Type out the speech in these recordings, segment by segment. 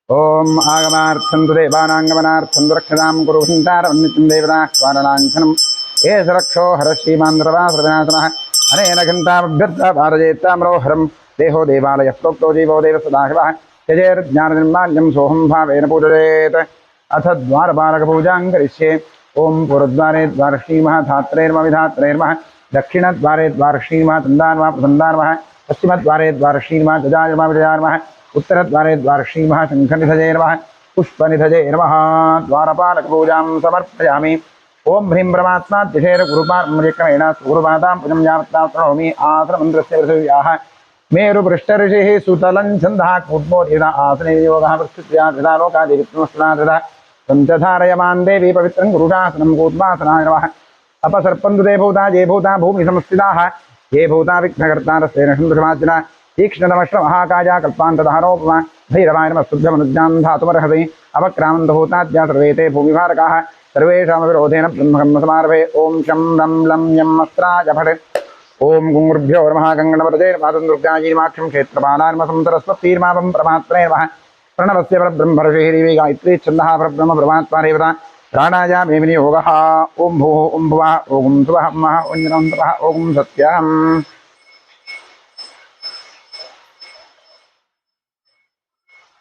ओम आगमार्थं तु देवानांगमनार्थं तु रक्षतां कुरु घण्टारवन्नितं देवताः स्वारलाञ्छनं ये सुरक्षो हरश्रीमान्द्रवासरविनाशनः अनेन घण्टामभ्यर्थभारजेत्ताम्रोहरं देहो देवालयः प्रोक्तो जीवो देव सदाशिवः त्यजेर्ज्ञाननिर्माल्यं सोऽहं भावेन पूजयेत् अथ द्वारपालकपूजां करिष्ये ओं पुरद्वारे द्वारश्रीमः धात्रेर्मविधात्रेर्मः दक्षिणद्वारे द्वारश्रीमः तन्दान्मः प्रतन्दान्मः पश्चिमद्वारे द्वारश्रीमः जजार्मः विजयार्मः उत्तरद्वारे द्वारश्रीमः शङ्खनिधये नमः पुष्पनिधये नमः द्वारपालकपूजां समर्पयामि ओं ह्रीं परमात्मा दिशेर गुरुपार्मजेक्रमेण गुरुपादां पूजं यावत्ता प्रणोमि आसनमन्त्रस्य पृथिव्याः मेरुपृष्ठऋषिः सुतलं छन्दः कूर्मोदिता आसने योगः प्रस्तुत्या धृता लोकादिवित्तमस्नाधृता पञ्चधारयमान् देवी पवित्रं गुरुशासनं कूर्मासनाय नमः अपसर्पन्तु ते भूता ये भूता भूमि संस्थिताः ये भूता विघ्नकर्तारस्तेन सन्तुषमार्जना तीक्ष्णतमश्रमहाकाया कल्पान्तधारोपमा भैरवाय नमः शुद्धमनुज्ञां धातुमर्हसि अपक्रामन्तभूताद्या सर्वे ते भूमिभारकाः सर्वेषामविरोधेन ब्रह्मकर्मसमारभे ॐ शं लं लं यं अस्त्राय फट् ओं गुंगुर्भ्यो नमः गङ्गणपतये नमः दुर्गायै क्षेत्रपालाय नमः सरस्वतीर्मापं परमात्मने नमः प्रणवस्य परब्रह्मर्षिः गायत्री छन्दः परब्रह्म परमात्मा देवता प्राणायामेव योगः ओं भूः ओं भुवः ओं सुवः मः ओं जनन्तवः ओं सत्यम्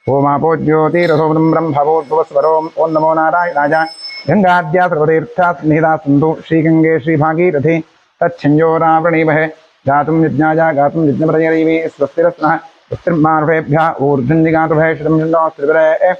ओमापो ज्योतिरसोमं ब्रह्मभूर्भुवस्वरों ओं नमो नारायणाय गंगाद्या सर्वतीर्था सन्निहिता सन्तु श्रीगंगे श्रीभागीरथी तच्छञ्जोरावृणीमहे गातुं यज्ञाय गातुं यज्ञप्रजनैवे स्वस्तिरस्नः स्वस्तिर्मार्भेभ्यः ऊर्ध्वञ्जिगातुभे शतं चन्दोस्त्रिपुरे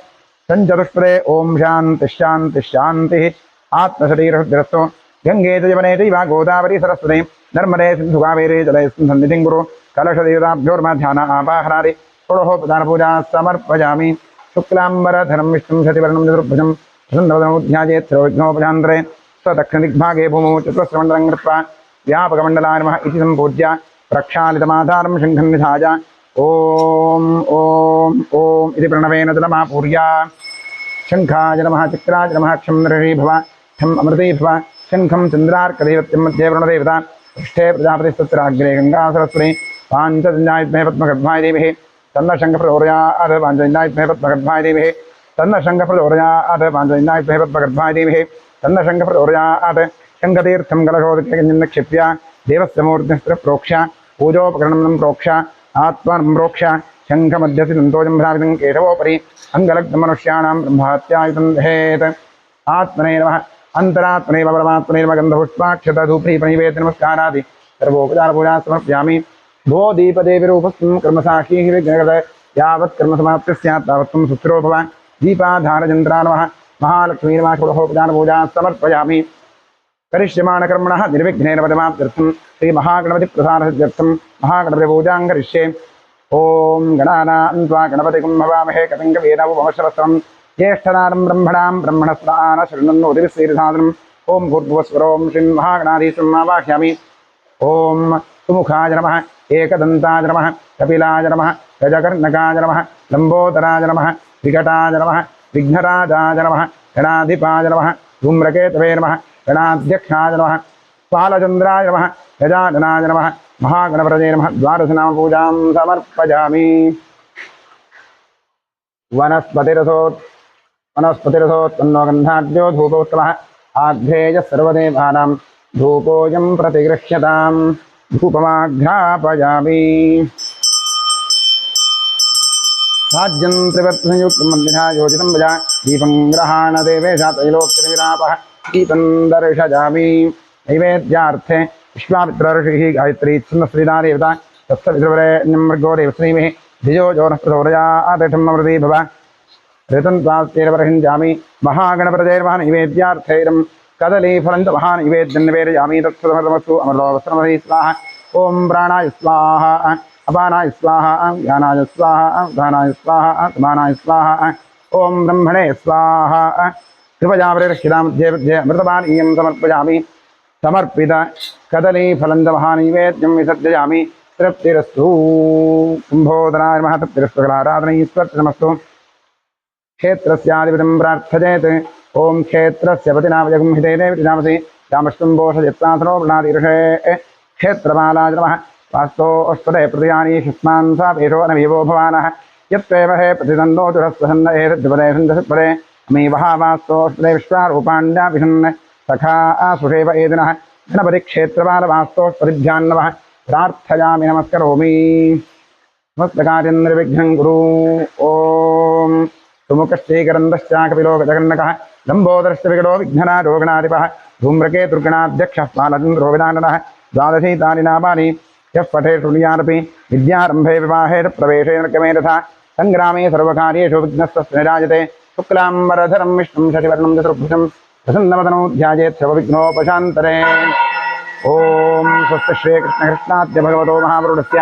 सञ्चतुष्पदे ॐ शान्तिः शान्तिः शान्तिः आत्मशरीरहृद्रस्तु गङ्गे च यवने चैव गोदावरी सरस्वती नर्मदे सिन्धु कावेरी जलेऽस्मिन् सन्निधिं कुरु कलशदेवताभ्योर्मध्याह्न आपाहरादि षोडशोपचारपूजा समर्पयामि शुक्लाम्बरधरं विष्णुं शशिवर्णं चतुर्भुजं प्रसन्नवदनोध्यायेत् सर्वविघ्नोपशान्तरे स्वदक्षिणदिग्भागे भूमौ चतुस्रमण्डलं कृत्वा व्यापकमण्डलाय नमः इति सम्पूज्य प्रक्षालितमाधारं शङ्खं निधाय ॐ ॐ ॐ इति प्रणवेन जलमापूर्य शङ्खाय नमः चक्राय नमः क्षं नृषी भव क्षम् अमृते भव शङ्खं चन्द्रार्कदेवत्यं मध्ये वरुणदेवता पृष्ठे प्रजापतिस्तत्राग्रे गङ्गा सरस्वती पाञ्चजन्यायुग्मे पद्मगर्भाय देवीः तन्न शङ्खप्रचोदयात् पाञ्चजन्यायुग्मे पद्मगर्भाय देवीः तन्न शङ्खप्रचोदयात् पाञ्चजन्यायुग्मे पद्मगर्भाय देवीः तन्न शङ्खप्रचोदयात् शङ्खतीर्थं कलशोदके निक्षिप्य देवस्य मूर्तिस्त्र प्रोक्ष्य पूजोपकरणं प्रोक्ष्य आत्मानं प्रोक्ष्य शङ्खमध्यसि दन्तोजं भ्रावितं केशवोपरि अङ्गलग्नमनुष्याणां ब्रह्महत्यायुधं दहेत् आत्मने नमः अन्तरात्मने परमात्मने नमः गन्धपुष्पाक्षतधूपदीपनिवेद्य नमस्कारादि सर्वोपचारपूजा समर्पयामि भो दीपदेवीरूपस्तं कर्मसाक्षी विघ्नकृत यावत् कर्मसमाप्तिः स्यात् तावत् त्वं सुस्थिरो भव दीपाधारयन्त्रा नमः महालक्ष्मी नमः षोडशोपचारपूजा समर्पयामि करिष्यमाणकर्मणः निर्विघ्नेन पदमाप्त्यर्थं श्रीमहागणपतिप्रसादसिद्ध्यर्थं महागणपतिपूजां करिष्ये ॐ गणानां त्वा गणपतिं हवामहे कविं कवीनामुपमश्रवस्त्रं ज्येष्ठदानं ब्रह्मणां ब्रह्मणस्पदान शृण्वन्नोतिभिस्सीदसादनम् ॐ भूर्भुवस्वरों श्रीमहागणाधीशम् आवाहयामि ॐ सुमुखाय नमः एकदन्ताय नमः कपिलाय नमः गजकर्णकाय नमः लम्बोदराय नमः विकटाय नमः विघ्नराजाय नमः गणाधिपाय नमः धूम्रकेतवे नमः गणाध्यक्षाय नमः बालचन्द्राय नमः गजाननाय नमः महागणपतये नमः द्वादशनामपूजां समर्पयामि वनस्पतिरसोत्पन्नो गन्धाढ्यो धूपोत्तमः आघ्रेयः सर्वदेवानां धूपोऽयं प्रतिगृह्यतां धूपमाघ्रापयामि राज्यं त्रिवर्तसंयुक्तं मन्दिरा योजितं भजा दीपं ग्रहाण देवेशा त्रैलोक्यविलापः दीपं दर्शयामि नैवेद्यार्थे विश्वामित्रऋषिः गायत्री छन्दस्विता देवता तत्सवितुर्वरेण्यं भर्गो देवश्रीमिः धियो यो नः प्रचोदयात् अमृते भव ऋतं त्वास्तेरवरहिञ्जामि महागणपतये नमः नैवेद्यार्थैरं कदलीफलं च महानैवेद्यं निवेदयामि तत्समस्तु अमृतोऽवस्त्रमहि स्वाहा ॐ प्राणाय स्वाहा अपानाय स्वाहा ज्ञानाय स्वाहा उदानाय स्वाहा समानाय स्वाहा ॐ ब्रह्मणे स्वाहा कृपया परिरक्षितां मध्ये अमृतपानीयं समर्पयामि समर्पित कदलीफलं च महानैवेद्यं विसर्जयामि तृप्तिरस्तु कुम्भोदराय नमः तृप्तिरस्तुकलाराधनैश्वर्तनमस्तु क्षेत्रस्याधिपतिं प्रार्थयेत् ॐ क्षेत्रस्य पतिनामजगं हितेनेति नामसि रामष्टुम्बोषयत्सासनो वृणादिऋषे क्षेत्रमालाय नमः वास्तोऽस्तुते प्रतियानि शुष्मान् सा पेशो अनभिवो भवानः यत्त्वेमहे प्रतिदन्नो जुरस्वसन्न एतद्विपदे सन्दसत्पदे अमी वहावास्तोष्पदे विश्वारूपाण्याभिषन् सखा आसुषेव एदिनः गणपतिक्षेत्रपालवास्तोष्पदिभ्यान्नवः प्रार्थयामि नमस्करोमि समस्तकार्यं निर्विघ्नं कुरु ॐ सुमुखश्चैकरन्दश्चाकपिलो गजगन्नकः लम्बोदरश्च विकटो विघ्नराजो गणाधिपः धूम्रकेतुर्गणाध्यक्षः बालचन्द्रो विदाननः द्वादशीतानि नामानि यः पठे शृणुयादपि विद्यारम्भे विवाहे प्रवेशे नर्कमे तथा सङ्ग्रामे सर्वकार्येषु विघ्नस्तस्य निराजते शुक्लाम्बरधरं विष्णुं शशिवर्णं चतुर्भुजं प्रसन्नवदनो ध्यायेत् सर्वविघ्नोपशान्तरे ॐ स्वस्ति श्रीकृष्णकृष्णाद्य भगवतो महापुरुषस्य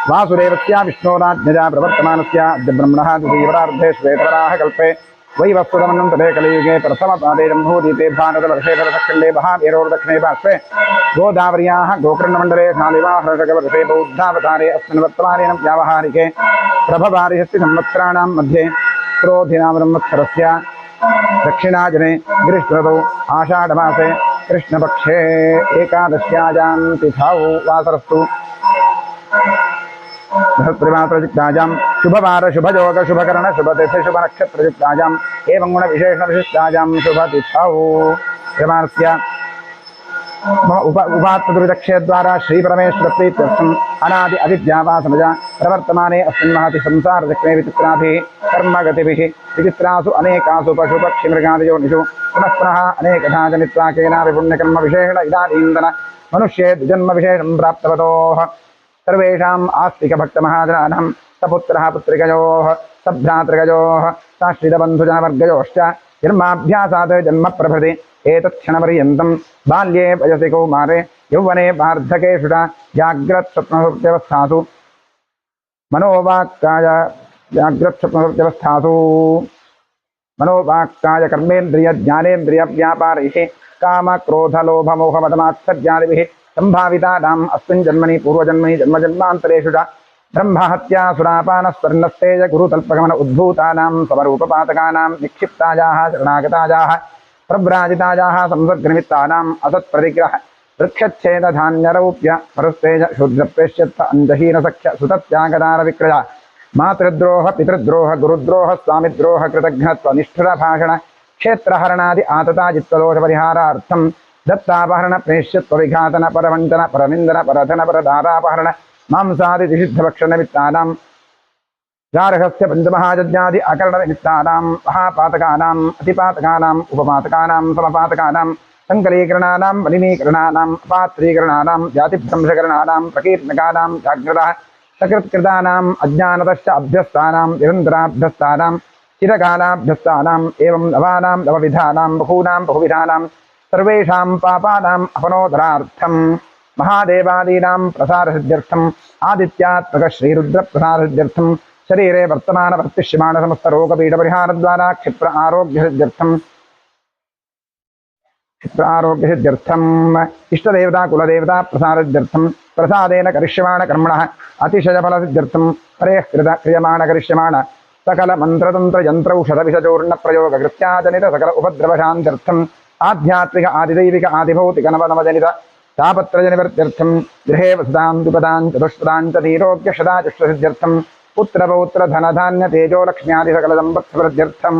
वासुदेवस्य विष्णोराज्ञया प्रवर्तमानस्य अद्य ब्रह्मणः द्वितीयपरार्धे श्वेतवराह कल्पे वैवस्वतमन्नं तदे कलियुगे प्रथमपादे जम्बूदीपे भारतवर्षे भरतखण्डे महावीरोर्दक्षिणे पार्श्वे गोदावर्याः गोकर्णमण्डले शालिवाहर्षकवर्षे बौद्धावतारे अस्मिन् वर्तमानेन व्यावहारिके प्रभवारिषष्टि संवत्सराणां मध्ये क्रोधिनाम संवत्सरस्य दक्षिणाजने ग्रीष्मऋतौ आषाढमासे कृष्णपक्षे एकादश्यायां तिथौ वासरस्तु बृहस्पतिमात्रयुक्तायां शुभवार शुभयोग शुभकर्ण शुभतिथि शुभनक्षत्रयुक्तायाम् एवं गुणविशेषणविशिष्टायां शुभतिथौ यमास्य उपात्तदुर्दक्षेद्वारा श्रीपरमेश्वरप्रीत्यर्थम् अनादि अविद्यावासमजा प्रवर्तमाने अस्मिन् महति संसारचक्रे विचित्राभिः कर्मगतिभिः विचित्रासु अनेकासु पशुपक्षिमृगादियोनिषु पुनः पुनः अनेकधा जनित्वा केनापि पुण्यकर्मविशेषेण इदानीन्तन मनुष्ये द्विजन्मविशेषं प्राप्तवतोः सर्वेषाम् आस्तिकभक्तमहाजनानां सपुत्रः पुत्रिकयोः सभ्रातृकयोः साश्रितबन्धुजनवर्गयोश्च जन्माभ्यासात् जन्म प्रभृति एतत्क्षणपर्यन्तं बाल्ये वयसि कौमारे यौवने वार्धकेषु च जाग्रत्स्वप्नव्यवस्थासु मनोवाक्काय कर्मेन्द्रिय ज्ञानेन्द्रिय व्यापारैः कामक्रोधलोभमोहमदमात्सर्यादिभिः सम्भावितानाम् अस्मिन् जन्मनि पूर्वजन्मनि जन्मजन्मान्तरेषु च ब्रह्महत्यासुरापानस्वर्णस्तेज गुरुतल्पगमन उद्भूतानां समरूपपातकानां निक्षिप्तायाः शरणागतायाः प्रव्राजितायाः संसर्गनिमित्तानाम् असत्प्रतिग्रह वृक्षच्छेदधान्यरौप्य परस्तेज शूद्रप्रेष्यत्थ अञ्जहीनसख्य सुतत्यागदारविक्रय मातृद्रोह पितृद्रोह गुरुद्रोह स्वामिद्रोह कृतघ्नत्वनिष्ठुरभाषण क्षेत्रहरणादि आतताजित्तदोषपरिहारार्थं दत्तापहरण प्रेष्यत्वविघातन परवञ्चन परनिन्दन परधन परदारापहरण मांसादिनिषिद्धभक्षणनिमित्तानां गार्हस्य पञ्चमहायज्ञादि अकरणनिमित्तानां महापातकानाम् अतिपातकानाम् उपपातकानां समपातकानां सङ्कलीकरणानां मलिनीकरणानां अपात्रीकरणानां जातिभ्रंशकरणानां प्रकीर्णकानां जाग्रतः सकृत्कृतानाम् अज्ञानतश्च अभ्यस्तानां निरन्तराभ्यस्तानां चिरकालाभ्यस्तानाम् एवं नवानां नवविधानां बहूनां बहुविधानां सर्वेषां पापानाम् अपनोदरार्थं महादेवादीनां प्रसारसिद्ध्यर्थम् आदित्यात्मकश्रीरुद्रप्रसारसिद्ध्यर्थं शरीरे वर्तमानवर्तिष्यमाण समस्तरोगपीडपरिहारद्वारा क्षिप्र आरोग्यसिद्ध्यर्थम् इष्टदेवता कुलदेवता प्रसारसिद्ध्यर्थं प्रसादेन करिष्यमाण कर्मणः अतिशयफलसिद्ध्यर्थं हरेः क्रियमाण करिष्यमाण सकल मन्त्रतन्त्रयन्त्रौषधविषचूर्णप्रयोगकृत्याजनित सकल उपद्रवशान्त्यर्थम् आध्यात्मिक आदिदैविक आदिभौतिक नवनवजनित तापत्रयनिवर्त्यर्थं गृहे वसतां द्विपदां चतुष्पदां च धीरोग्यशदाचुष्टसिद्ध्यर्थं पुत्रपौत्र धनधान्य तेजो लक्ष्म्यादि सकलसम्पत्समृद्ध्यर्थं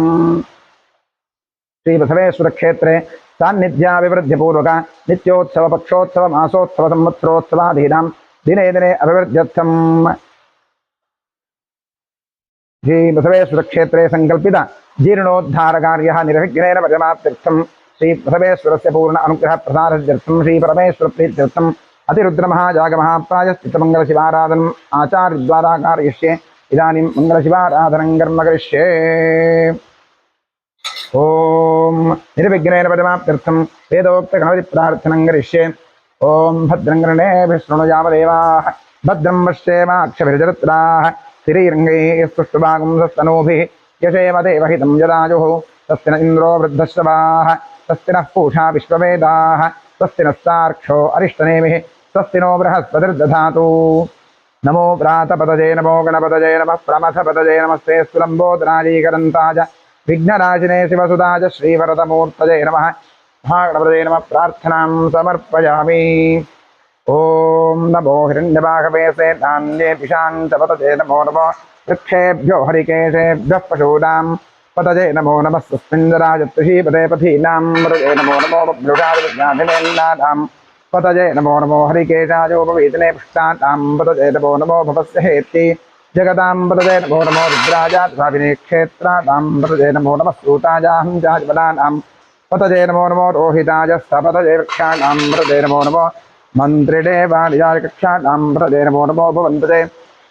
श्रीबसवेश्वरक्षेत्रे सान्निध्याभिवृद्धिपूर्वक नित्योत्सव पक्षोत्सव मासोत्सव संवत्सरोत्सवादीनां दिने दिने अभिवृद्ध्यर्थं श्रीबसवेश्वरक्षेत्रे संकल्पित जीर्णोद्धारकार्यः निर्विघ्नेन परिसमाप्त्यर्थं श्रीबसवेश्वरस्य पूर्ण अनुग्रह प्रसारसिद्ध्यर्थं श्रीपरमेश्वरप्रीत्यर्थम् अतिरुद्रमहाजागमहाप्रायश्चित्तमङ्गलशिवाराधनम् आचार्यद्वारा कारयिष्ये इदानीं मङ्गलशिवाराधनं कर्म करिष्ये ॐ निर्विघ्नेन परिसमाप्त्यर्थं वेदोक्तगणपतिप्रार्थनं करिष्ये ॐ भद्रं कर्णेभिः शृणुयामदेवाः भद्रं पश्येमाक्षभिर्जत्राः स्थिरैरङ्गैः स्तुष्टुवागुंसस्तनूभिः यशेम देवहितं यदायुः तस्य न इन्द्रो वृद्धश्रवाः तस्य नः पूषा विश्ववेदाः स्वस्ति नस्तार्क्ष्यो अरिष्टनेमिः स्वस्ति नो बृहस्पतिर्दधातु नमो व्रातपतये नमो गणपतये नमः प्रमथपतये नमस्ते सुलम्बोदराजीकरन्ताय विघ्ननाशिने शिवसुताय श्रीवरदमूर्तये नमः महागणपतये नमः प्रार्थनां समर्पयामि ॐ नमो हिरण्यवाहवे सेनान्येऽपि शान्तपतये नमो नमः वृक्षेभ्यो हरिकेशेभ्यः पशूनां पतये नमो नमः सुस्मिन्दराजत्रिषीपदे पथीनां पतये नमो नमो बभ्रुषादिविज्ञाधिनेन्नानां पतये नमो नमो हरिकेशायोपवीतने पुष्टानां पतये नमो नमो भवस्य हेत्यै जगतां पतये नमो नमो रुद्राजात्साविने क्षेत्राणां पतये नमो नमः सूताजाहं जाजबलानां पतये नमो नमो रोहिताय सपतये वृक्षाणां पतये नमो नमो मन्त्रिणे वाणिजाय कक्षाणां पतये नमो नमो भवन्तते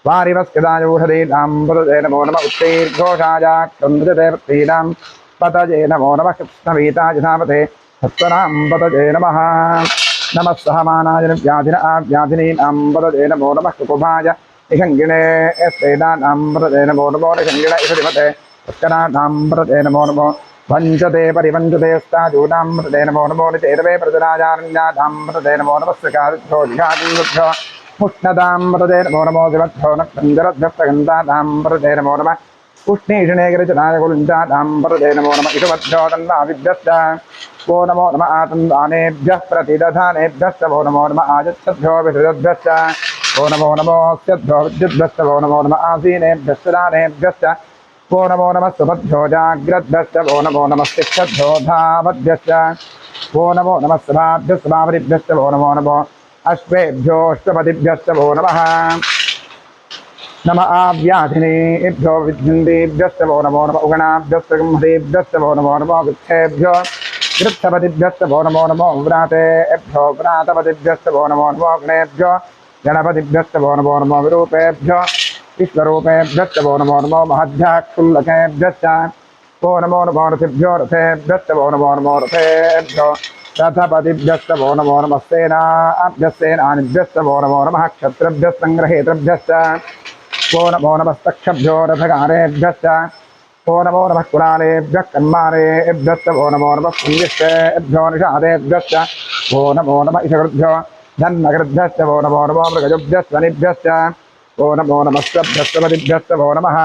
वारिवस्कृतायूषधीनां पतये नमो नमः उत्तीर्घोषाय क्रन्दृतेवतीनां पतये नमो नमः कृष्णवीताय धामते सत्वनां पतये नमः नमः सहमानाय व्याधिन व्याधिनीनां पतये नमो नमः कुकुभाय निषङ्गिणे स्तेनानां पतये नमो नमो निषङ्गिण इषधिमते पुष्कराणां पतये नमो नमो वञ्चते परिवञ्चते स्ताजूनां पतये नमो नमो निचेतवे प्रजराजारण्यानां पतये नमो नमः स्कारिभ्यो ध्यातिभ्यो मुष्णदां पतये नमो नमो दिवद्भ्यो नक्तञ्जरभ्यस्तगन्धानां पतये नमो नमः उष्णीषणेकरिचनाय कुलुञ्चानां पतये नमो नमः इषवद्भ्यो तन्नाभिभ्यश्च वो नमो नमः आतन्दानेभ्यः प्रतिदधानेभ्यश्च वो नमो नमः आजच्छद्भ्यो विसृजद्भ्यश्च वो नमो नमोऽस्यद्भ्यो विद्युद्भ्यश्च वो नमो नमः आसीनेभ्यश्च दानेभ्यश्च वो नमो नमः सुभद्भ्यो जाग्रद्भ्यश्च वो नमो नमः शिक्षद्भ्यो धावद्भ्यश्च वो नमो नमः सभाभ्यः वो नमो नमो अश्वेभ्योऽष्टपदिभ्यश्च वो नमः नमः आव्याधिनेभ्यो विद्युन्देभ्यश्च वो नमो नमः उगणाभ्यश्च गुंहदेभ्यश्च वो नमो नमः वृक्षेभ्यो वृक्षपतिभ्यश्च वो नमो नमो व्रातेभ्यो व्रातपतिभ्यश्च वो नमो नमो गणेभ्यो गणपतिभ्यश्च वो नमो नमो विरूपेभ्यो विश्वरूपेभ्यश्च वो नमो नमो महद्भ्याक्षुल्लकेभ्यश्च वो नमो नमो रथिभ्यो रथेभ्यश्च वो नमो नमो रथेभ्यो रथपतिभ्यश्च वो नमो नमः सेनाभ्यश्च वो नमो नमः क्षत्रभ्यः सङ्ग्रहेतृभ्यश्च वो नमो नमस्तक्षभ्यो रथकारेभ्यश्च वो नमो नमः कुलालेभ्यः कन्मारेभ्यश्च वो नमो नमः पुण्यश्चेभ्यो निषादेभ्यश्च वो नमो नमः इषकृभ्यो धन्नकृभ्यश्च वो नमो नमो मृगजुभ्यश्च वो नमो नमस्तभ्यस्तपतिभ्यश्च वो नमः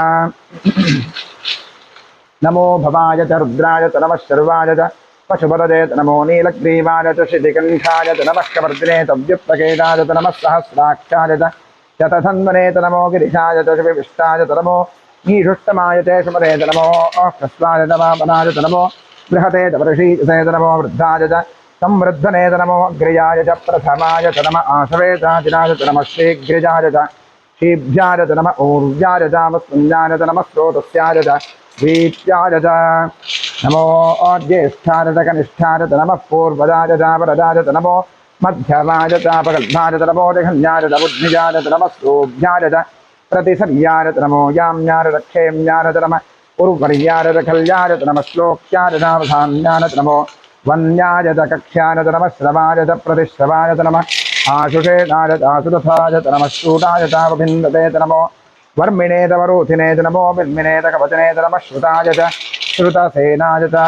नमो भवाय च रुद्राय च नमः शर्वाय च पशुपतये च नमो नीलग्रीवाय च शितिकण्ठाय च नमः कपर्दिने च व्युत्तकेताय च नमः सहस्राक्षाय च शतधन्वने च नमो गिरिशाय च शिविष्टाय च नमो ईषुष्टमाय च सुमते च नमो ह्रस्वाय च वामनाय च नमो बृहते च वर्षीयसे च नमो वृद्धाय च संवृद्धने च नमो अग्रयाय च प्रथमाय च नमः आशवे चाचिराय च नमः शीघ्रजाय च शीभ्याय च नमः ऊर्जाय च वस्पुञ्जाय च नमः स्रोतस्याय च वीत्याय च नमो ज्येष्ठाय च कनिष्ठाय च नमः पूर्वजाय च वरदाय च नमो मध्यमाय च अपगल्भाय च नमो जघन्याय च बुद्धिजाय च नमः सोऽभ्याय च प्रतिसर्याय च नमो याम्याय च क्षेम्याय च नमः उर्वर्याय च खल्याय च नमः श्लोक्याय च वधान्याय च नमो वन्याय च कक्ष्याय च नमः श्रवाय च प्रतिश्रवाय च नमः आशुषेणाय च आशुतथाय च नमः शूटाय च वभिन्दते च नमो वर्मिणे च वरोधिने च नमो बिल्मिने च कवचने च नमः श्रुताय च श्रुतसेनाय च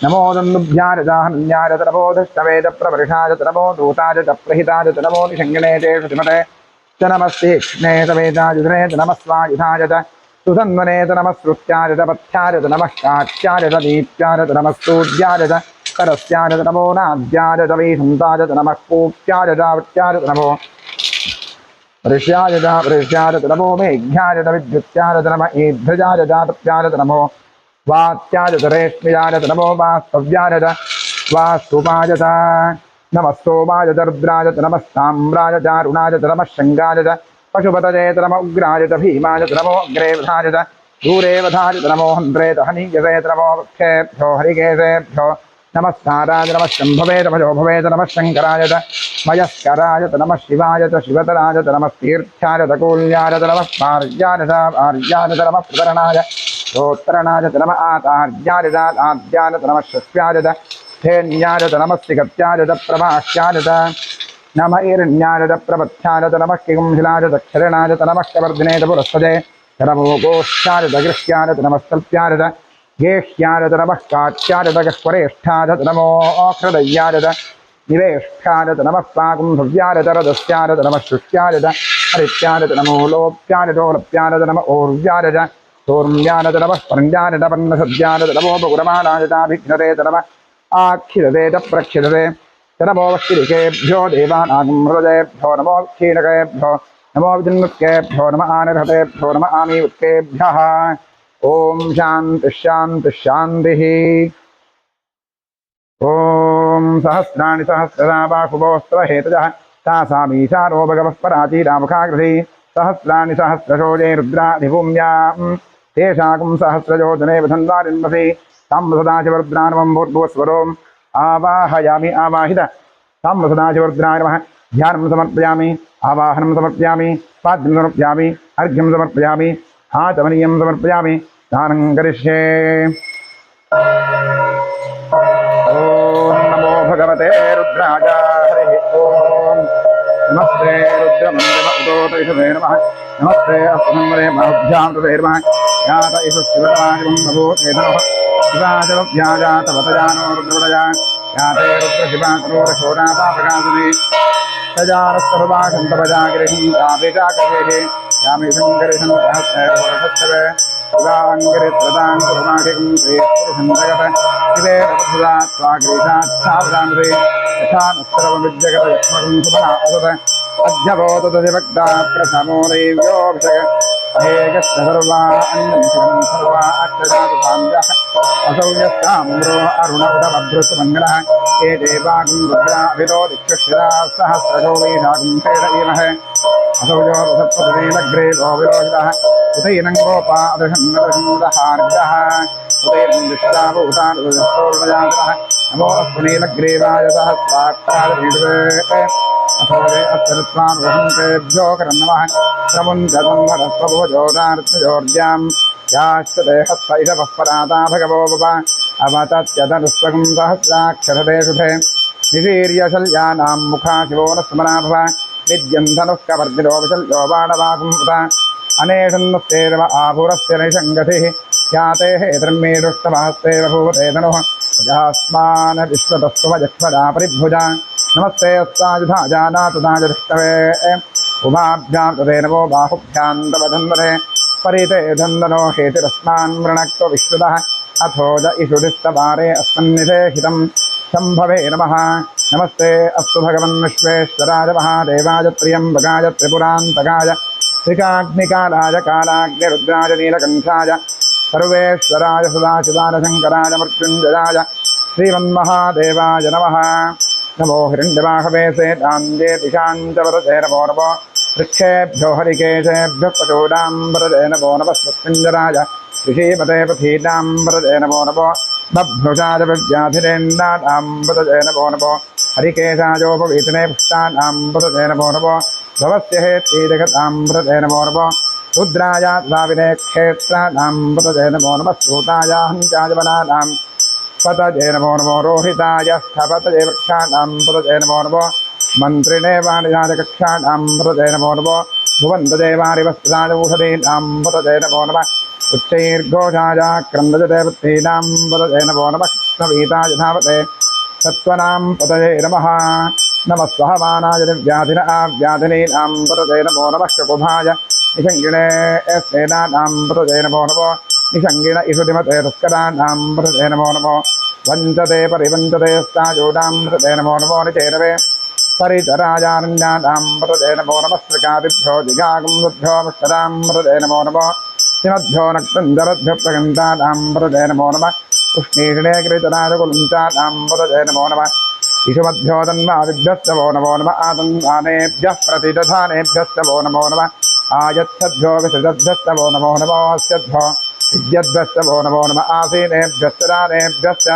नमो दन्दुभ्याय च हन्याय च नमो धृष्टवे च प्रवर्षाय च नमो दूताय च प्रहिताय च नमो निषङ्गिणे च श्रुतिमते च नमस्तीक्ष्णे च वेदायुधने च नमः स्वायुधाय च सुधन्वने च नमः श्रुत्याय च पथ्याय च नमः काक्ष्याय च दीप्त्याय च नमः सूर्याय च करस्याय च नमो नाद्याय च वैशन्ताय च नमः पूक्ष्याय च वृत्याय च नमो ऋष्याय च वृष्याय च नमो मेघ्याय च विद्युत्याय च नमः ईध्रजाय च तप्याय च नमो वात्याय च रेष्म्याय च नमो वास्तव्याय च वास्तुपाय च नमः सोमाय च रुद्राय च नमः साम्राय च अरुणाय च नमः शङ्गाय च पशुपतये च नमः उग्राय च भीमाय च नमो अग्रेवधाय च दूरेवधाय च नमो हन्त्रे च हनीयसे च नमो वृक्षेभ्यो हरिकेशेभ्यो नमस्काराय च नमः शम्भवे च भजोभवे च नमः शङ्कराय च मयस्कराय च नमः शिवाय च शिवतराय च नमः तीर्थ्याय च कूल्याय च नमः पार्याय च आर्याय च नमः प्रतरणाय स्तोत्रणाय च नमः आतार्याय च आद्याय च नमः शस्याय च धेन्याय च नमः सिगत्याय च प्रभाष्याय च नमः ईरण्याय च प्रपथ्याय च नमः किंशिलाय च क्षरणाय च नमः कवर्धिने च पुरस्पदे च नमो गोष्ठ्याय च गृह्याय च नमः स्तल्प्याय च गेह्याय च नमः काट्याय च गह्वरेष्ठाय च नमो हृदयाय च निवेष्ठाय च नमः पाकुम्भव्याय च रदस्याय च नमः शुष्याय च हरित्याय च नमो लोप्याय चोलप्याय च नमः ऊर्व्याय च सौम्याय च नमः पर्याय च पन्नसद्याय च नमो बकुरमाणाय चाभिघ्नते च नमः आक्षिरते च प्रक्षिरते नमो वक्तिकेभ्यो देवानागमृतजेभ्यो नमो क्षीणकेभ्यो नमो विजन्मुत्केभ्यो नम आनिर्हतेभ्यो नम आमीवत्केभ्यः। ओम शांति शांति शांति। ओम सहस्राणि सहस्रदा बाहुवोऽस्त्रहेतजः तासामीशारो भगवः पराचीरामुखाग्रही सहस्राणि सहस्रशोजे रुद्राधिभूम्यां तेषाकं सहस्रयोजने वधन्वारिन्वसि तं सदाशिवरुद्रानमं भूर्भुवस्वरोम् आवाहयामि आवाहित तं सदाशिवरुद्राय नमः। ध्यानं समर्पयामि आवाहनं समर्पयामि पाद्यं समर्पयामि अर्घ्यं समर्पयामि आचमनीयं समर्पयामि दानं करिष्ये। भगवते रुद्राय हरिः ओम। नमस्ते रुद्रमन्दिरमदोतैषवे नमः। नमस्ते अस्तुमन्वरे बाहुभ्यां तवे नमः। यात इषु शिवराजं नभूते नमः। शिवाजवभ्याजातवतजानो रुद्रवदया याते रुद्रशिवा करोरशोरापापकासने सजारस्तर्वाशन्तवजागिरिहिं तापेजाकरेः यामे शङ्करिषं सहस्रैर्वरसत्सवे शिवाङ्गिरित्रदां कुर्माधिकं श्रीपुरुषं जगत् शिवे रथदा स्वाग्रीषात् सावधानसे यथा नस्तरवविद्यगत यक्ष्मकं सुमना असत अध्यबोधदधिभक्ता प्रथमो दैव्योऽभिषक अहेकस्य सर्वा अन्यं सर्वा अक्षजातु साम्यः असौ यस्ताम्रो अरुण उदभद्रुतमङ्गलः ये देवागुं रुद्राभिरो दिक्षुषिराः सहस्रशो वैशाखं पेडयेमः असौ यो रसत्पदवेदग्रे गोविरोहितः उदैनं गोपादशन्नदशन्नदहार्यः उदैनं दृष्टावूतानुदस्तोर्णजातः नमो अस्मनेलग्रीवाय सहस्राक्षादभीडवे अथोदे अस्तरुत्वानुहन्तेभ्यो करन्नमः प्रमुञ्चतन्वरस्वभोजोदार्थजोर्जां याश्चते हस्तैषवः पराता भगवो बव अवतत्यतनुस्वगं सहस्राक्षरते शुभे निशीर्यशल्यानां मुखा शिवो न स्मरा भव विद्यं धनुः कवर्दिलो विशल्यो बाणवाकुं उत अनेषन्नस्तेरव आभुरस्य नैषङ्गतिः याते हेतर्मे दुष्टमहस्ते बभूवते धनुः यस्मान् विश्वतस्त्वमजक्ष्मदा परिभुजा नमस्ते अस्ताजुधा जानातुदाजदृष्टवे उभाभ्यां तदे नमो बाहुभ्यां तव धन्वने परिते धन्दनो हेतिरस्मान् वृणक्त्व विश्रुतः अथोज इषुधिस्तवारे अस्मन्निषेहितं शम्भवे नमः। नमस्ते अस्तु भगवन् विश्वेश्वराय महादेवाय त्र्यम्बकाय त्रिपुरान्तकाय त्रिकाग्निकालाय कालाग्निरुद्राय नीलकण्ठाय सर्वेश्वराय सदाशिवाय शङ्कराय मृत्युञ्जयाय श्रीमन्महादेवाय नमः। नमो हिरण्यवाहवे सेतान्ये दिशाञ्चवरते नमो नमो वृक्षेभ्यो हरिकेशेभ्यः पशूनाम्बरते नमो नमः स्वस्मिञ्जराय ऋषीमते पथीनाम्बरते नमो नमो बभ्रुषाय विव्याधिरेन्नाम्बरते नमो नमो हरिकेशायोपवीतने पुष्टानाम्बरते नमो नमो भवस्य हेत्रीजगताम्बरते नमो नमो रुद्राय द्राविणे क्षेत्राणाम्बरते नमो नमः सूताय हञ्चाजवनानां पतये नमो नमो रोहिताय स्थपतये वृक्षाणाम्बरते नमो नमो मन्त्रिणे वाणिजातकक्षाणाम्बरते नमो नमो भुवन्तदेवानि वस्त्राय ऊषधीनाम्बरते नमो नमः उच्चैर्घोषाय क्रन्दजते वृत्तीनाम्बरते नमो नमः कृष्णवीताय धावते सत्त्वनां पतये नमः। नमः सहमानाय निर्व्याधिन आव्याधिनीनाम्बरते नमो नमः शकुभाय निषङ्गिणे सेनानाम्बरते नमो नमो निषङ्गिण इषुधिमते तस्कराणाम्बरते नमो नमो वञ्चते परिवञ्चते स्ताजोडाम्बरते नमो नमो निचेरवे परिचराजारण्यानाम्बरते नमो नमः स्त्रिकादिभ्यो दिगागुंभ्यो मुष्कराम्बरते नमो नमो श्रीमद्भ्यो नक्तञ्जरद्भ्यो प्रगन्तानाम्बरते नमो नमः कृष्णीषणे गिरिचराजकुलुञ्चानाम्बरते नमो नमः इषुमद्भ्यो तन्मादिभ्यस्तवो नमो नमः आतन्वानेभ्यः प्रतिदधानेभ्यस्तवो नमो नमः आयच्छद्भ्यो विसृजद्भ्यस्तवो नमो नमोऽस्यद्भ्यो विद्यद्भ्यस्तवो नमो नमः आसीनेभ्यस्तदानेभ्यश्च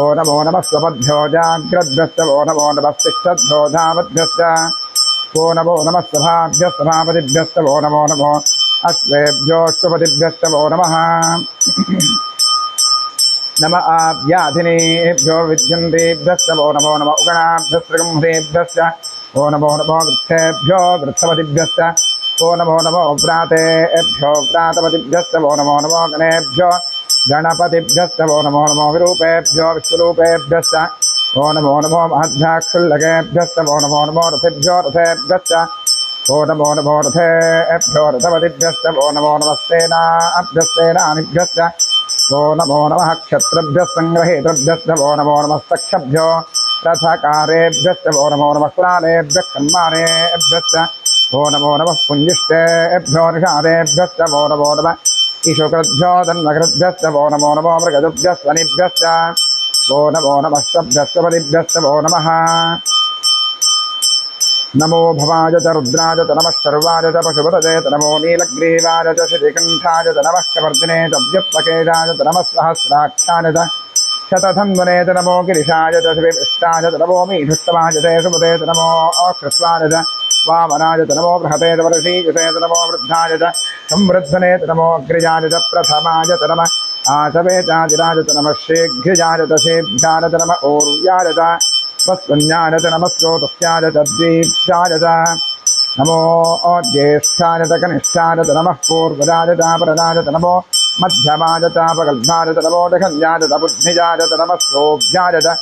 ओ नमो नमः स्वपद्भ्यो जाग्रद्भ्यस्तवो नमो नमः शिक्षद्भ्यो धावद्भ्यश्च ओ नमो नमः सभाभ्यस्तभापतिभ्यस्तवो नमो नमो अश्वेभ्योऽष्टपतिभ्यस्तवो नमः नम आव्याधिनेभ्यो विद्यन्तेभ्यस्तवो नमो नमः उगणाभ्यस्त्रगंहतेभ्यश्च ओ नमो नमो वृक्षेभ्यो वृक्षपतिभ्यश्च ओ नमो नमो व्रातेभ्यो व्रातपतिभ्यस्तवो नमो नमो गणेभ्यो गणपतिभ्यस्तवो नमो नमो विरूपेभ्यो विश्वरूपेभ्यश्च ओ नमो नमो महद्भ्याक्षुल्लकेभ्यस्तवो नमो नमो रथेभ्यो रथेभ्यश्च ओ नमो नमो रथेभ्यो रथपतिभ्यस्तवो नमो नमस्तेनाभ्यस्तेनानिभ्यश्च ओ नमो नमः क्षत्रभ्यः सङ्ग्रहेतृभ्यस्तवो नमो नमस्तक्षभ्यो रथकारेभ्यश्च वो नमो नमः कुलालेभ्यः कन्मानेभ्यश्च वो नमो नमः पुञ्जिष्टेभ्यो निषादेभ्यश्च वो नमो नमः ईशुकृभ्यो तन्मकृभ्यश्च वो नमो नमो मृगजुभ्यस्वनिभ्यश्च वो नमो नमः सभ्यस्वपदिभ्यश्च वो नमः नमो भवाय च रुद्राय च नमः शर्वाय च पशुपतये च नमो नीलग्रीवाय च श्रीकण्ठाय च नमः कवर्दिने च व्यप्तकेशाय च नमः सहस्राक्षाय च शतधन्वने च नमो गिरिशाय च श्रीविष्टाय च नमो मीढुष्टमाय च सुमते च नमो कृत्वाय च वामनाय च नमो बृहते च वर्षीयुते च नमो वृद्धाय च संवृद्धने च नमो अग्रजाय च प्रथमाय च नमः आचवेचाजिराय च नमः शीघ्रजाय च शेभ्याय च नमः ऊर्याय च वस्वन्याय च नमः स्रोतस्याय च दीप्त्याय च नमो ज्येष्ठाय च कनिष्ठाय च नमः पूर्वजाय च परजाय च नमो मध्यमाय च पगल्भाय च नमो दखल्याय च बुद्धिजाय च नमः श्रोभ्याय च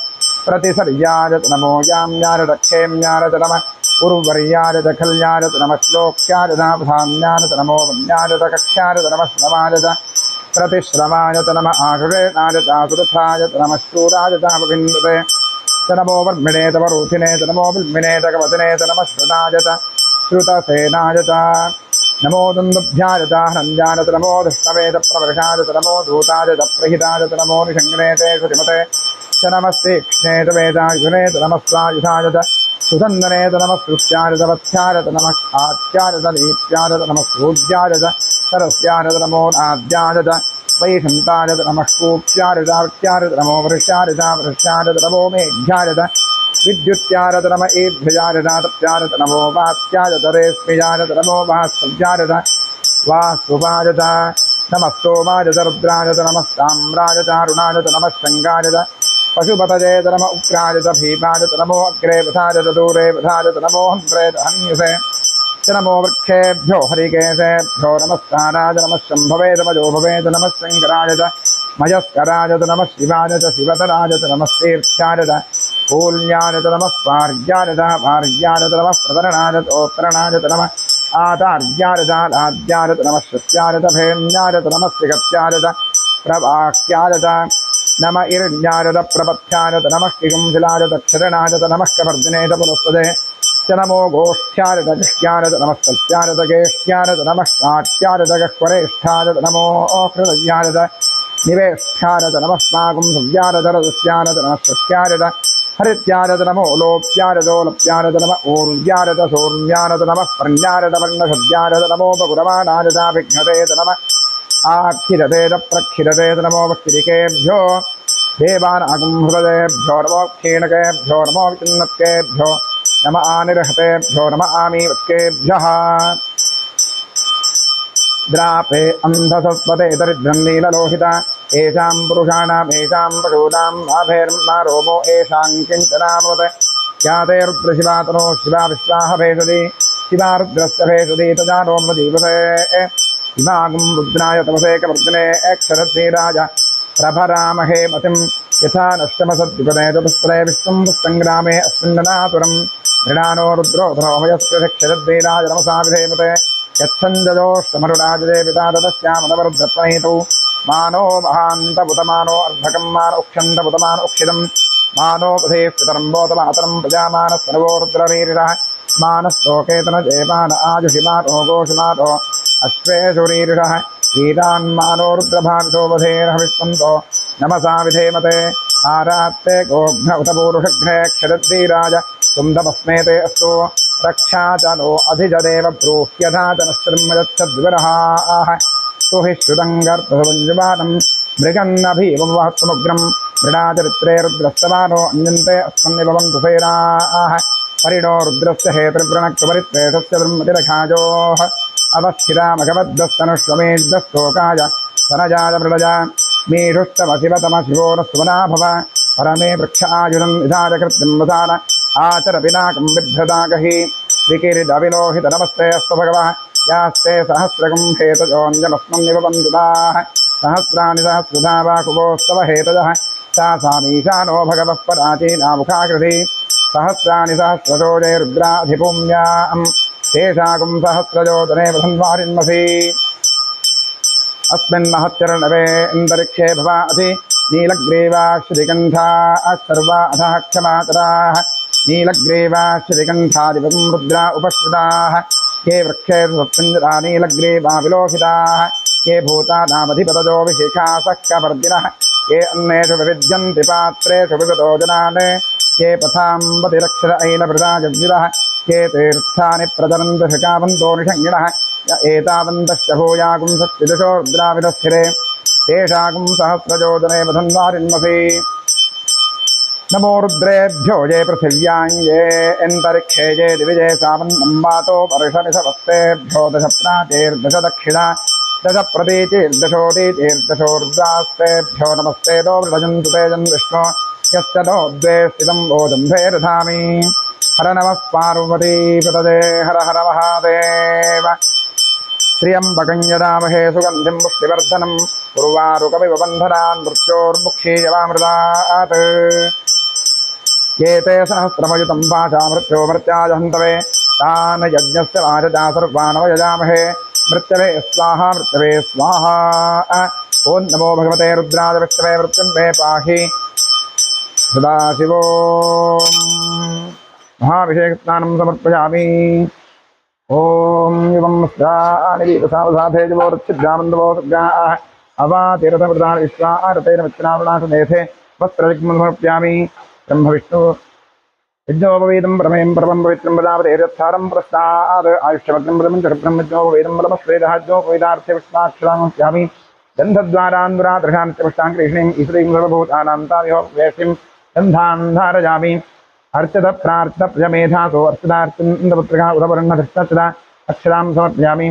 प्रतिसर्याय च नमो याम्याय च क्षेम्याय च नमः उर्वर्याय च खल्याय च नमः श्लोक्याय च धान्याय च नमो वन्याय च कक्ष्याय च नमः श्रमाय च प्रतिश्रमाय च नमः आशुरेणाय च आसुरथाय च नमः शूराय च विन्दते च नमो वर्मिणे च वरूथिने च नमो बिल्मिने च कवचने च नमः श्रुताय च श्रुतसेनाय च नमो दुन्दुभ्याय च हनञ्जाय च नमो धृष्णवे च प्रवर्षाय च नमो धूताय च प्रहिताय च नमो निषङ्गणे च श्रुतिमते च नमस्तीक्ष्णे च वेदायुधने च नमः स्वायुधाय च सुसन्दने च नमः श्रुत्याय च वत्स्याय च नमः आत्याय च लीप्याय च नमः सूर्याय च सरस्याय च नमो नाद्याय च वैशन्ताय च नमः कूप्याय च वृत्याय च नमो वृष्याय च वृष्याय च नमो मेघ्याय च विद्युत्याय च नम ईभ्यजाय च तप्याय च नमो वात्याय च रेष्म्याय च नमो वास्तव्याय च वास्तुवाय च नमः सोमाय च रुद्राय च नमः साम्राय च अरुणाय च नमः शङ्गाय च पशुपतये च नमः उग्राय च भीमाय च नमो अग्रे वधाय च दूरे वधाय च नमो हन्त्रे च हन्यसे च नमो वृक्षेभ्यो हरिकेशेभ्यो नमस्काराय च नमः शम्भवे च मजोभवे च नमः शङ्कराय च मयस्कराय च नमः शिवाय च शिवतराय च नमः तीर्थ्याय च कूल्याय च नमः स्वार्याय च भार्याय च नमः प्रतरणाय च ओत्तरणाय च नमः आचार्याय च आद्याय च नमः श्रुत्याय च भेम्याय च नमः श्रीगत्याय च प्रवाक्याय च नम इरण्याय च प्रपथ्याय च नमः किगुंशिलाय च क्षरणाय च नमः कवर्दिने च पुनस्पदे च नमो गोष्ठ्याय च गह्याय च नमः सत्याय च गेष्ट्याय च नमः सात्याय च गह्वरेष्ठाय च नमो हृदयाय च निवेष्ठ्याय च नमः स्माकं सव्याय च रजस्याय च नमः सत्याय च हरित्याय च नमो लोप्याय चोलप्याय च नमः ऊर्व्याय च शूर्व्याय च नमः पर्ण्याय च वर्णसद्याय च नमो बकुरमाणाय च विघ्नते च नमः आक्षिरते च प्रक्षिरते च नमो वक्तिरिकेभ्यो देवानागं हृदयेभ्यो नमो क्षीणकेभ्यो नमो विचिन्नत्केभ्यो नम आनिर्हतेभ्यो नम आमीवत्केभ्यः द्रापे अन्धसस्वते दरिद्रं नीललोहिता येषां पुरुषाणाम् येषां पशूनां लाभेर्मा रोमो येषां किञ्चनामृत याते रुद्रशिवातनो शिवा विश्वाह भेषति शिवा रुद्रस्य भेषति तदा रोमजीवसे इमागं रुद्राय तमसे कवर्दिने क्षरद्वीराज प्रभरामहे मतिं यथा नष्टमसद्युपदे चतुस्पदे विश्वं पुष्टङ्ग्रामे अस्मिन्ननातुरं मृणानो रुद्रोधनोभयस्य क्षरद्वीराज नमसा विधेमते यच्छन्दजोष्टमरुणाजदे पिता ततश्यामनवरुद्रप्रणीतौ मानो महान्तपुतमानो अर्धकं मान उक्षन्तपुतमान उक्षितं मानोपधेः पितरम्बोतमातरं प्रजामानस्तनवो रुद्रवीरिणः मानस्तोकेतनजयमान आजुषिमातो गोषुमातो अश्वेषुरीरिणः वीरान्मानो रुद्रभावितो वधेर्हविष्पन्तो नमसा विधेमते आरात्ते गोघ्न उत पूरुषघ्ने क्षरद्वीराज सुन्दमस्मेते अस्तु रक्षा च नो अधिजदेव ब्रूह्यथा च नश्चिर्मयच्छद्विरहाः हि श्रुतं गर्भसंयुवानं मृगन्नभीमवहत्समुग्रं मृडाचरित्रे रुद्रस्तवानो अन्यन्ते अस्मन्निभवन्तु सेनाः परिणो रुद्रस्य हेतृव्रणक्तपरित्रेषस्य ब्रह्मतिरखायोः अवस्थिता मघवद्दस्तनुष्वमेद्दस्तोकाय सनजाय मृडजा मीढुष्टमशिवतमशिवो न सुमना भव परमे वृक्ष आयुधं निधाय कृत्यं वसान आचर पिनाकं बिभ्रताकहि विकिरिदविलोहित नमस्ते अस्तु भगवः यास्ते सहस्रकं हेतजोऽन्यमस्मन्निवबन्धुताः सहस्राणि सहस्रधा वा कुवोस्तव हेतजः तासामीशानो भगवः पराचीनामुखाकृति सहस्राणि सहस्रजोजे रुद्राधिभूम्यां तेषाकुं सहस्रजोदने वसन्वारिन्मसि अस्मिन् महच्चरणवे अन्तरिक्षे भवाति नीलग्रीवाश्रिकण्ठाः सर्वा अधः क्षमातराः नीलग्रीवाश्रिकण्ठादिवं रुद्रा उपश्रुताः ये वृक्षे स्वप्सञ्जरा नीलग्रीवा विलोहिताः ये भूतानामधिपतयो विशेषाः सक्कपर्दिनः ये अन्नेषु विविद्यन्ति पात्रेषु विगतो जनान् ये पथाम्बतिरक्षर ऐलभृताजद्विदः ये तीर्थानि प्रचरन्तु शिखावन्तो निषङ्गिणः य एतावन्तश्च भूयागुं शक्तिदशो रुद्राविदस्थिरे तेषागुं सहस्रजोदने वधन्वारिन्मसि नमो रुद्रेभ्यो ये पृथिव्यां ये अन्तरिक्षे ये दिविजे सावन्नं वातो वर्षमिषवस्तेभ्यो दश प्राचेर्दश दक्षिणा दश प्रतीचेर्दशोदीचेर्दशो रुद्रास्तेभ्यो नमस्ते दो वृजन्तु तेजं विष्णो यस्य नो द्वे स्थितं बोधं भेदधामि हर नमः पार्वतीपतये हर हर महादेव त्र्यम्बकं यदामहे सुगन्धिं पुष्टिवर्धनं उर्वारुकमिव बन्धनान् मृत्योर्मुक्षीयवामृतात् ये ते सहस्रमयुतं पाशा मृत्योमृत्याय हन्तवे तान् यज्ञस्य वाचजा सर्वान् यजामहे मृत्यवे स्वाहा ॐ नमो भगवते रुद्राय विष्णवे मृत्युं मे पाहि सदाशिवो महाभिषेकस्नानं समर्पयामि ओम एवं साधे जवोर्च्छिद्रामन्दवो सज्ञाः अवातीरथमृतान् विश्वारतेन मित्रावणासनेथे वस्त्रदिग्मं समर्पयामि ब्रह्म विष्णु यज्ञोपवीतं परमें परमं पवित्रं वदावतेरत्सारं प्रस्ताद् आयुष्यमग्नं परमं चक्रब्रह्मज्ञोपवीतं परमश्वेदहाज्ञोपवीतार्थे विष्णाक्षरामस्यामि गन्धद्वारान्दुरादृशान्त्यपुष्टां कृष्णीं ईश्वरीं सर्वभूतानां तामिहो वेष्टिं गन्धान् धारयामि अर्चित प्रार्थित प्रजमेधासो अर्चितार्चिन्दपुत्रः उदवर्णधृष्टचदा अक्षरां समर्पयामि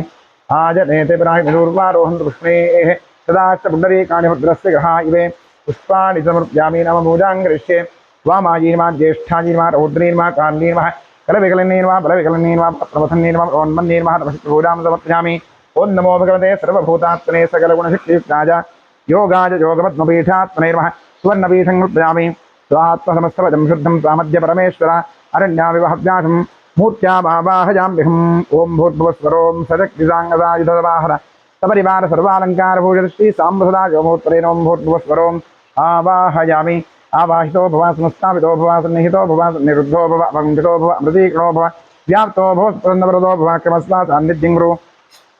आजनेते प्राहिर्वारोहन्तु पुष्णेः सदाश्च पुण्डरीकाणि भद्रस्य ग्रहा इवे पुष्पाणि समर्पयामि नम पूजां करिष्ये वामायीर्मा ज्येष्ठायीर्मा रौद्रीर्मा कालीर्मा कलविकलनीर्मा बलविकलनीर्मा प्रवथन्नीर्मा रोन्मन्नीर्मा नमस्पूजां समर्पयामि ॐ नमो भगवते सर्वभूतात्मने सकलगुणशक्तियुक्ताय योगाय योगपद्मपीठात्मनेर्मः सुवर्णपीठं समर्पयामि स्वात्मसमस्तवजं शुद्धं सामध्य परमेश्वर अरण्याविवहव्यासं मूर्त्यावाहयाम्यहम् ॐ भूर्भुवस्वरों सशक्तिसाङ्गदायुधवाहन सपरिवार सर्वालङ्कारभूषित श्री साम्बसदा योमोत्तरेण ॐ भूर्भुवस्वरों आवाहयामि आवाहितो भव संस्थापितो भव सन्निहितो भव निरुद्धो भव वङ्कितो भव अमृतीकणो भव व्याप्तो भव प्रन्नवरदो भव क्रमस्मात् सान्निध्यं गुरु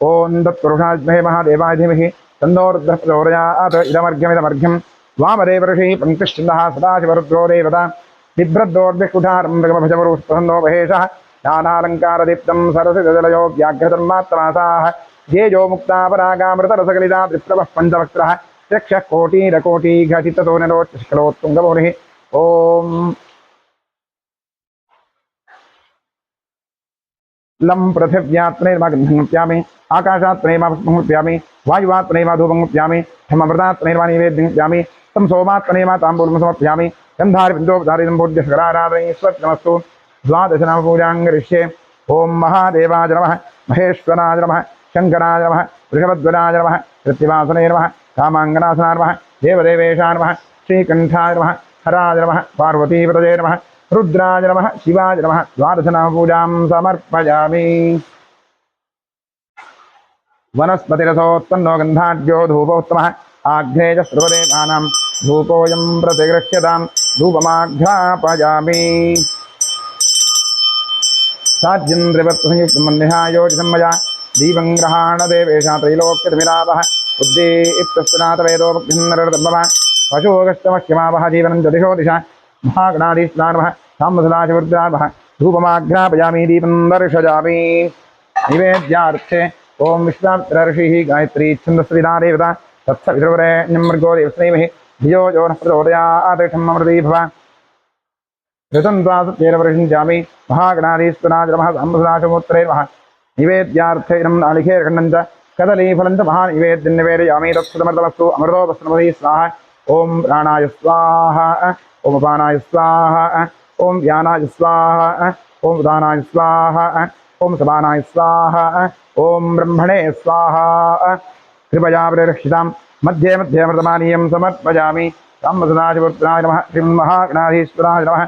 ॐ तत्पुरुषाय विद्महे महादेवाय धीमहि तन्नो रुद्रः प्रचोदयात् इदमर्घ्यमिदमर्घ्यं वामदेवर्षिः पङ्क्तिश्चिन्दः सदाशिवरुद्रो देवता बिभ्रद्दोर्भिकुठारं भजवरुस्पन्दो महेशः ज्ञानालङ्कारदीप्तं सरसिजलयो व्याघ्रतन्मात्रमासाः ध्येयो मुक्तापरागामृतरसकलिता त्रिप्रभः पञ्चवक्त्रः यक्षः कोटिरकोटिघटिततो नरोच्चलोत्तुङ्गमौनिः ॐ लं पृथिव्यात्मनेर्मागन्धमुप्यामि आकाशात्मनेर्मापुष्पमुप्यामि वायुवात्मनेर्मा धूपमुप्यामि धममृतात्मनेर्मा नैवेद्यमुप्यामि तं सोमात्मनेर्मा ताम्बूलं समर्पयामि गन्धारिबिन्दोपधारितं पूज्यशकराराधनेश्वरमस्तु द्वादशनामपूजां करिष्ये ॐ महादेवाय नमः महेश्वराय नमः शङ्कराय नमः वृषभध्वजाय नमः कृत्तिवासने नमः कामाङ्गनासनाय नमः देवदेवेशाय नमः श्रीकण्ठाय नमः हराय नमः पार्वतीपतये नमः रुद्राय नमः शिवाय नमः द्वादशनामपूजां समर्पयामि वनस्पतिरसोत्पन्नो गन्धाढ्यो धूपोत्तमः आघ्रेयस्रुवदेवानां धूपोऽयं प्रतिगृह्यतां धूपमाघ्रापयामि साध्यन्द्रिवत्संयुक्तमन्निहायोजितं मया दीपं ग्रहाणदेवेशा त्रैलोक्यतिमिरावः बुद्धिप्तस्नातवेदोभक्तिन्नरतम्बः पशोगस्तमह्यमावः जीवनं जदिशो दिशा महागणाधीष्णानमः साम्बसदाशिवरुद्रानमः धूपमाघ्रापयामि दीपं दर्शयामि निवेद्यार्थे ॐ विश्वामित्रऋषिः गायत्री छन्दस्विधा देवता तत्सवितुर्वरेण्यं मृगो देवस्नेमहि धियो यो नः प्रचोदयात् अमृती भव ऋतं द्वासप्तेरवर्षिञ्चामि महागणाधीश्वराय नमः साम्बसदाशिवोत्तरे नमः निवेद्यार्थे इदं नालिकेरखण्डं च कदलीफलं च महानिवेद्यं निवेदयामि तत्सदमृतमस्तु अमृतोपस्नमहि स्वाहा ॐ प्राणाय स्वाहा ॐ अपानाय स्वाहा ॐ व्यानाय स्वाहा ॐ उदानाय स्वाहा ॐ समानाय स्वाहा ॐ ब्रह्मणे स्वाहा कृपया परिरक्षितां मध्ये मध्ये अमृतमानीयं समर्पयामि साम्बसदाशिवरुद्राय नमः श्रीमन्महागणाधीश्वराय नमः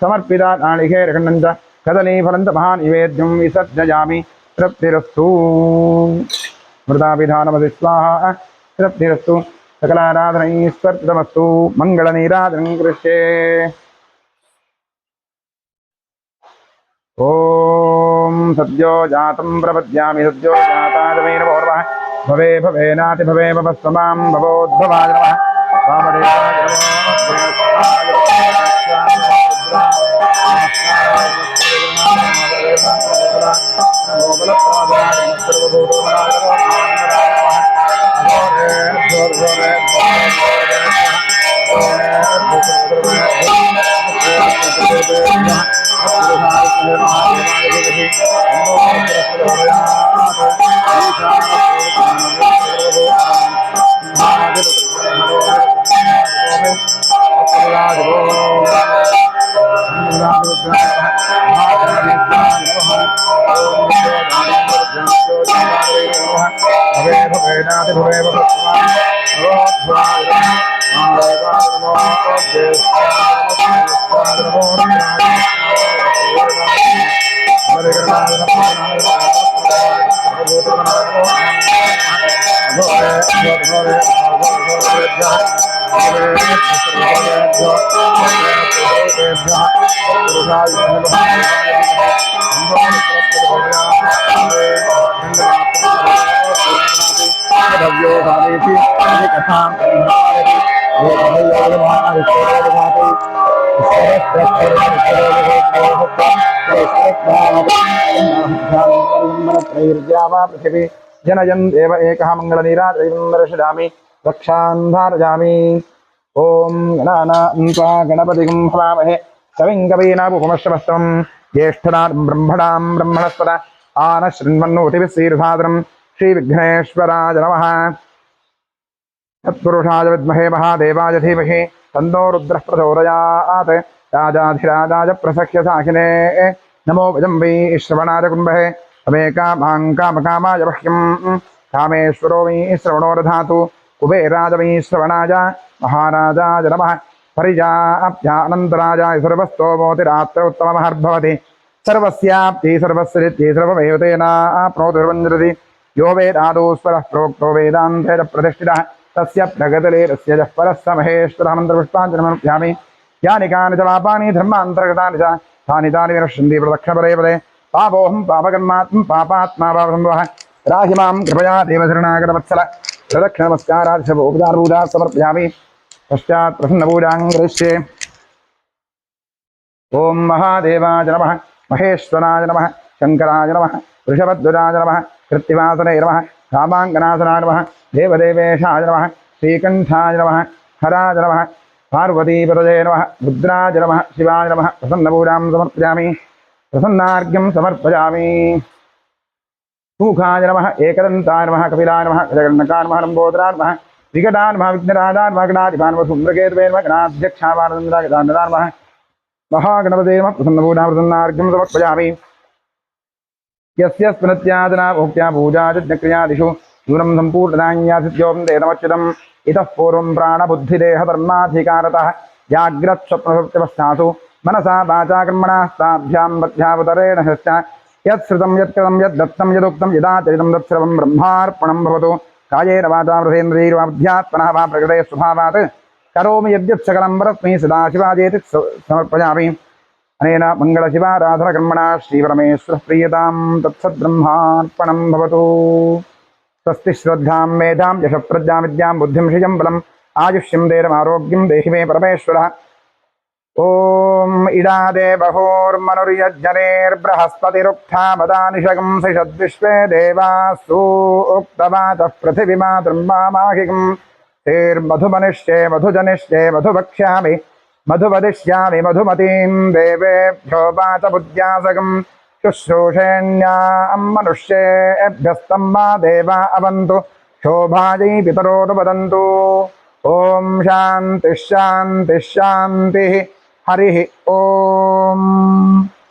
समर्पिता नालिकेरखण्डं च कदलीफलं च महानिवेद्यं विसर्जयामि तृप्तिरस्तु मृताभिधानमधि स्वाहा तृप्तिरस्तु सकलाराधनैस्वर्तितमस्तु मङ्गलनीराजनं कृष्ये। ॐ सद्यो जातं प्रपद्यामि सद्यो जाताय नमो नमः। भवे भवेनाति भवे भवस्वमां भवोद्भवाय नमः। वामदेवाय पृथिवी जनयन् देव एकः मङ्गलनीराजयन्दर्शयामि रक्षान् धारयामि। ॐ गणानान्त्वा गणपतिं हवामहे कविं कवीनामुपमश्रवस्तमं ज्येष्ठराजं ब्रह्मणां ब्रह्मणस्पद आनः शृण्वन्नोतिभिः श्रीरसादनं श्रीविघ्नेश्वराय नमः। तत्पुरुषाय विद्महे महादेवाय धीमहि तन्नो रुद्रः प्रचोदयात्। राजाधिराजाय प्रसख्य साखिने नमो वै श्रवणाय कुम्भे तमे कामां कामकामाय बह्यं कामेश्वरो वै श्रवणो दधातु कुबेराज वै श्रवणाय महाराजाय नमः। परिजाप्त्यानन्तराजाय सर्वस्तोमोतिरात्र उत्तममहर्भवति सर्वस्याप्ति सर्वस्यरित्यै सर्वमेव तेनाप्नोति सर्वञ्जरति यो वेदादौ स्वरः प्रोक्तो वेदान्तेन प्रतिष्ठितः तस्य प्रगतिरेतस्य यः परः स महेश्वरः। मन्त्रपुष्पाञ्जलिमर्पयामि। यानि कानि च पापानि धर्मान्तर्गतानि च तानि तानि विनश्यन्ति प्रदक्षिणपदे पदे। पापोऽहं पापकर्मात्मं पापात्मा पापसम्भवः राहि मां कृपया देवशरणागतवत्सल। प्रदक्षिणनमस्कारार्थोपचारपूजा समर्पयामि। पश्चात् प्रसन्नपूजां करिष्ये। ओं महादेवाय नमः महेश्वराय नमः शंकराय नमः वृषभध्वजाय नमः कृत्तिवासने नमः कामाङ्गनासनाय नमः देवदेवेशाय नमः श्रीकण्ठाय नमः हराय नमः पार्वतीपतये नमः रुद्राय नमः शिवाय नमः। प्रसन्नपूजां समर्पयामि। प्रसन्नार्घ्यं समर्पयामि। सूखाय नमः एकदन्ताय नमः कपिलाय नमः गजगणकाय नमः लम्बोदराय नमः विकटाय नमः विघ्नराजाय नमः गणाधिपान् धूम्रकेतवे नमः गणाध्यक्षाय नमः महागणपते नमः। प्रसन्नपूजां प्रसन्नार्घ्यं समर्पयामि। यस्य स्मृत्यादना भोक्त्या पूजादिक्रियादिषु दूरं सम्पूर्णदान्यासिद्यों तेनमच्युतम् इतः पूर्वं प्राणबुद्धिदेहधर्माधिकारतः जाग्रत्स्वप्नसुप्तवस्थासु मनसा वाचा कर्मणास्ताभ्यां बध्यावतरेण ह्यश्च यत्श्रुतं यत्कृतं यद्दत्तं यदुक्तं यदाचरितं तत्सर्वं ब्रह्मार्पणं भवतु। कायेन वाचा वृथेन्द्रियैर्वाध्यात्मनः वा प्रकृते स्वभावात् करोमि यद्यत् सकलं परस्मै सदाशिवाजेति समर्पयामि। अनेन मङ्गलशिवाराधनकर्मणा श्रीपरमेश्वरः प्रीयतां तत्सद्ब्रह्मार्पणं भवतु। स्वस्ति श्रद्धां मेधां यशप्रज्ञां विद्यां बुद्धिं श्रियं बलम् आयुष्यं देहमारोग्यं देहि मे परमेश्वरः। ॐ इडादे बहोर्मनुर्यज्जनेर्बृहस्पतिरुक्था मदानिषगं सिषद्विश्वे देवासु उक्तवाचः पृथिवीमातृम्बामाहिकम् तेर्मधुमनिष्ये मधुजनिष्ये मधुभक्ष्यामि मधुवदिष्यामि मधुमतीं देवेभ्यो वाचबुद्ध्यासकम् शुश्रूषेण्यां मनुष्येभ्यस्तं मा देवा अवन्तु शोभायै पितरो वदन्तु। ॐ शान्तिः शान्तिः शान्तिः। हरिः ॐ।